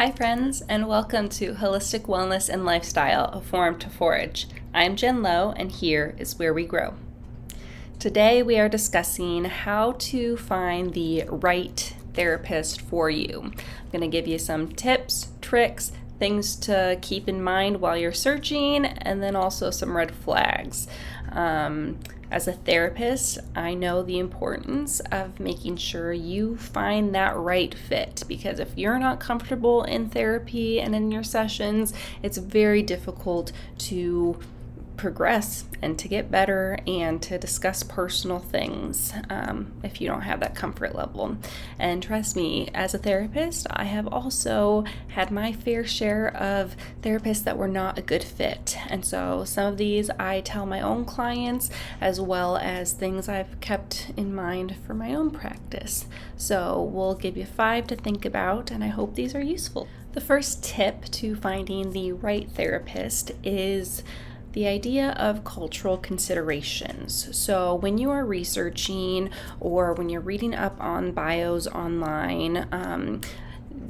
Hi friends, and welcome to Holistic Wellness and Lifestyle, a Forum to Forage. I'm Jen Lowe, and here is where we grow. Today we are discussing how to find the right therapist for you. I'm going to give you some tips, tricks, things to keep in mind while you're searching, and then also some red flags. As a therapist, I know the importance of making sure you find that right fit, because if you're not comfortable in therapy and in your sessions, it's very difficult to progress and to get better and to discuss personal things if you don't have that comfort level. And trust me, as a therapist, I have also had my fair share of therapists that were not a good fit. And so some of these I tell my own clients, as well as things I've kept in mind for my own practice. So we'll give you 5 to think about, and I hope these are useful. The first tip to finding the right therapist is the idea of cultural considerations. So when you are researching or when you're reading up on bios online,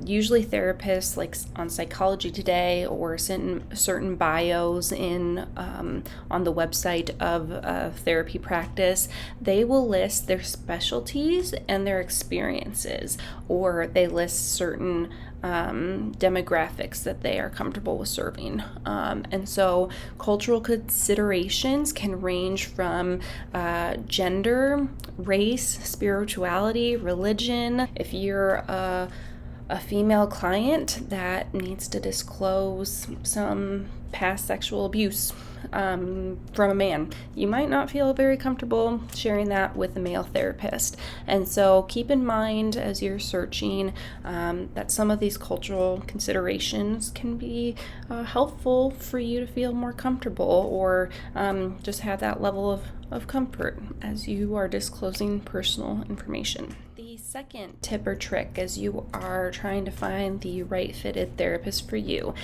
usually therapists, like on Psychology Today or certain bios on the website of a therapy practice, they will list their specialties and their experiences, or they list certain demographics that they are comfortable with serving. And so cultural considerations can range from gender, race, spirituality, religion. If you're a female client that needs to disclose some past sexual abuse from a man, you might not feel very comfortable sharing that with a male therapist. And so keep in mind as you're searching that some of these cultural considerations can be helpful for you to feel more comfortable, or just have that level of comfort as you are disclosing personal information. The second tip or trick as you are trying to find the right fitted therapist for you,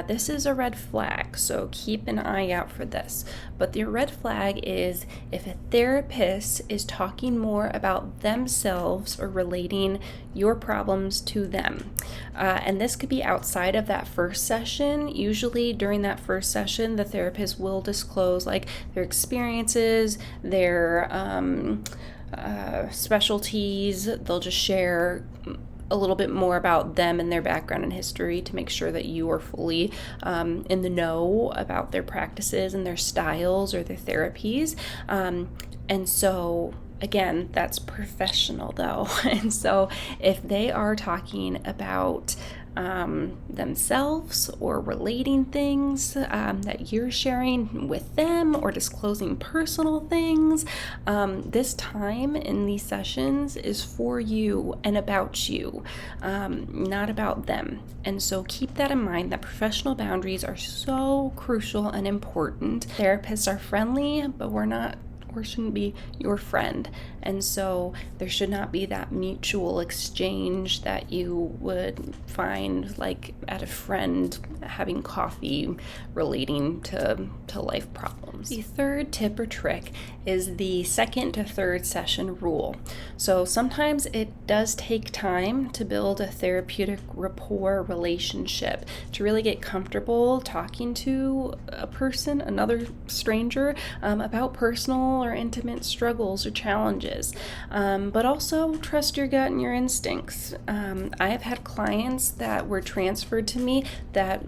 this is a red flag, so keep an eye out for this. But the red flag is if a therapist is talking more about themselves or relating your problems to them. And this could be outside of that first session. Usually during that first session, the therapist will disclose like their experiences, their specialties. They'll just share a little bit more about them and their background and history to make sure that you are fully in the know about their practices and their styles or their therapies. And so again, that's professional though. And so if they are talking about themselves or relating things that you're sharing with them or disclosing personal things, this time in these sessions is for you and about you, not about them. And so keep that in mind, that professional boundaries are so crucial and important. Therapists are friendly, but we're not or shouldn't be your friend. And so there should not be that mutual exchange that you would find like at a friend having coffee relating to life problems. The third tip or trick is the 2nd to 3rd session rule. So sometimes it does take time to build a therapeutic rapport relationship, to really get comfortable talking to a person, another stranger, about personal or intimate struggles or challenges, but also trust your gut and your instincts. I have had clients that were transferred to me that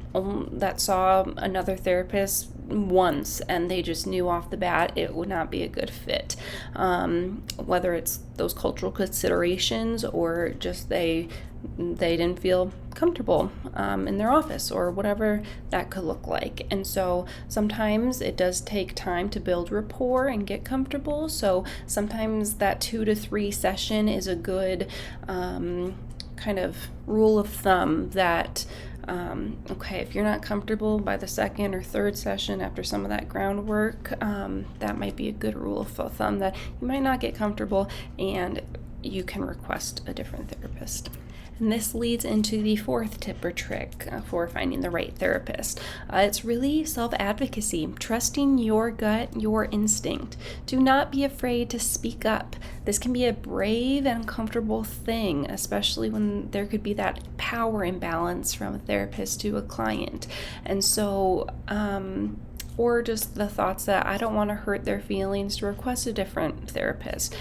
saw another therapist once, and they just knew off the bat it would not be a good fit, whether it's those cultural considerations or just they didn't feel comfortable in their office or whatever that could look like. And so sometimes it does take time to build rapport and get comfortable. So sometimes that 2 to 3 session is a good kind of rule of thumb that okay, if you're not comfortable by the 2nd or 3rd session after some of that groundwork, that might be a good rule of thumb that you might not get comfortable and you can request a different therapist. And this leads into the 4th tip or trick for finding the right therapist. It's really self-advocacy, trusting your gut, your instinct. Do not be afraid to speak up. this can be a brave and uncomfortable thing, especially when there could be that power imbalance from a therapist to a client. And so, or just the thoughts that I don't want to hurt their feelings to request a different therapist.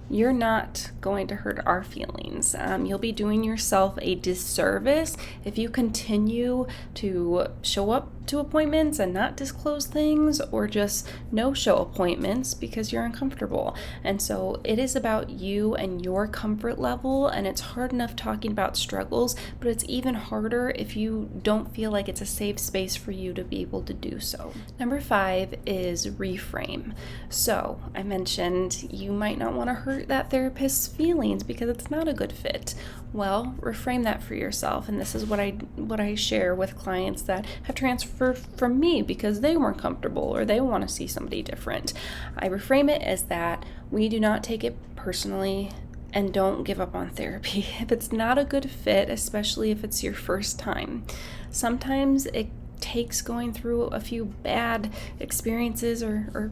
You're not going to hurt our feelings. You'll be doing yourself a disservice if you continue to show up to appointments and not disclose things, or just no-show appointments because you're uncomfortable. And so it is about you and your comfort level, and it's hard enough talking about struggles, but it's even harder if you don't feel like it's a safe space for you to be able to do so. Number 5 is reframe. So I mentioned you might not want to hurt that therapist's feelings because it's not a good fit. Well, reframe that for yourself. And this is what I share with clients that have transferred from me because they weren't comfortable or they want to see somebody different. I reframe it as that we do not take it personally and don't give up on therapy if it's not a good fit, especially if it's your first time. Sometimes it takes going through a few bad experiences or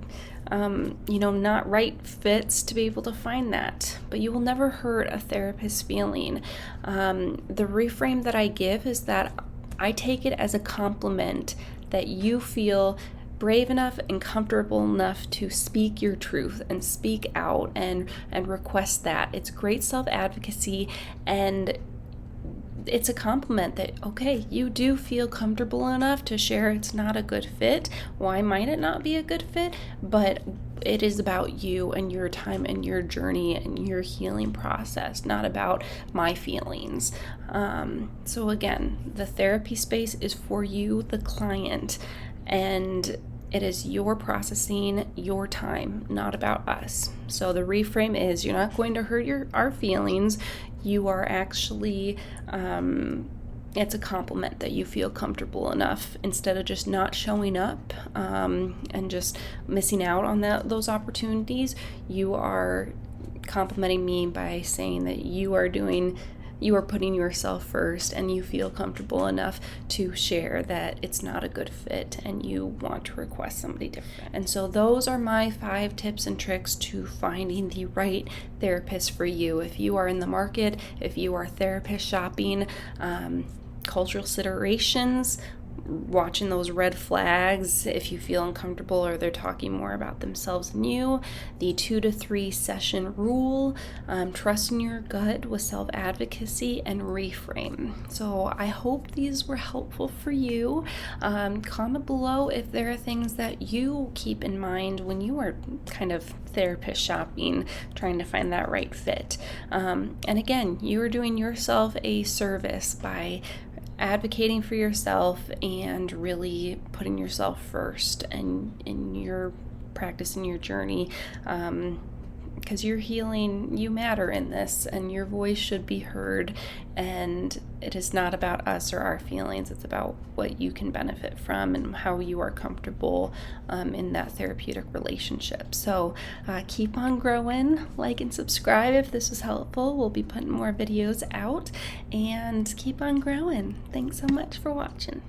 not right fits to be able to find that, but you will never hurt a therapist's feeling. The reframe that I give is that I take it as a compliment that you feel brave enough and comfortable enough to speak your truth and speak out and request that. It's great self-advocacy, and it's a compliment that, okay, you do feel comfortable enough to share it's not a good fit. Why might it not be a good fit? But it is about you and your time and your journey and your healing process, not about my feelings. So again, the therapy space is for you, the client, and it is your processing, your time, not about us. So the reframe is you're not going to hurt our feelings. You are actually, it's a compliment that you feel comfortable enough instead of just not showing up and just missing out on those opportunities. You are complimenting me by saying that you are putting yourself first and you feel comfortable enough to share that it's not a good fit and you want to request somebody different. And so those are my 5 tips and tricks to finding the right therapist for you. If you are in the market, if you are therapist shopping, cultural considerations, watching those red flags if you feel uncomfortable or they're talking more about themselves than you, the 2 to 3 session rule, trust in your gut with self-advocacy, and reframe. So I hope these were helpful for you. Comment below if there are things that you keep in mind when you are kind of therapist shopping, trying to find that right fit. And again, you are doing yourself a service by advocating for yourself and really putting yourself first and in your practice and your journey, because you're healing, you matter in this, and your voice should be heard. And it is not about us or our feelings. It's about what you can benefit from and how you are comfortable in that therapeutic relationship. So keep on growing, like and subscribe if this was helpful. We'll be putting more videos out, and keep on growing. Thanks so much for watching.